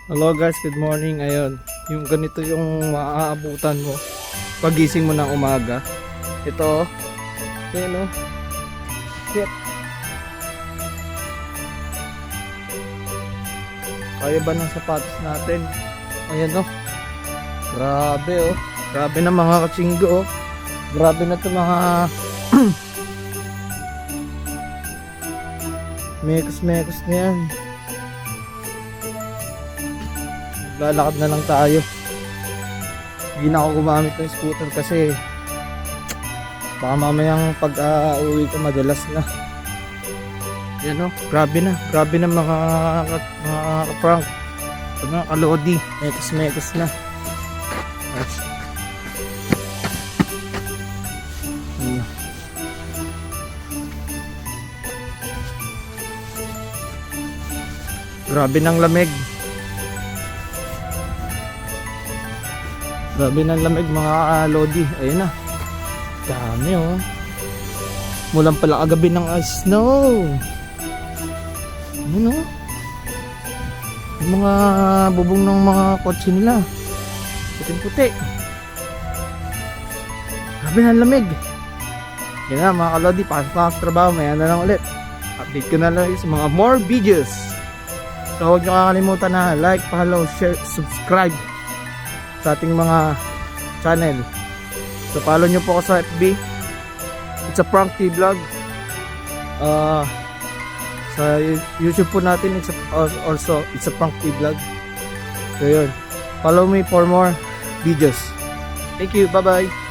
Hello guys, good morning. Ayun, yung ganito yung maaabutan mo pagising mo ng umaga. Ito, ayun oh. Shit. Kaya ba ng sapatos natin? Ayan oh. Grabe oh. Grabe na mga katsinggo oh. Grabe na to mga mekos na yan. Lalakad na lang tayo. Hindi na ako gumamit ng scooter kasi baka mamayang pag-uwi ko madalas na. Yan o, grabe na mga prank, mga kalodi, mekos na. Grabe ng lamig. Grabe ng lamig mga lodi. Ayun na. Dami oh. Mulang pala kagabi ng snow. Ayun oh. Yung mga bubong ng mga kotse nila. Puting-puti. Grabe ng lamig. Yan na mga kalodi. Pasok na sa trabaho. Maya na lang ulit. Update ko na lang sa mga more videos. So huwag nyo kakalimutan na like, follow, share, subscribe sa ating mga channel. So follow nyo po ako sa FB. It's a prank vlog. Sa YouTube po natin it's a prank vlog. So yun, follow me for more videos. Thank you, bye bye.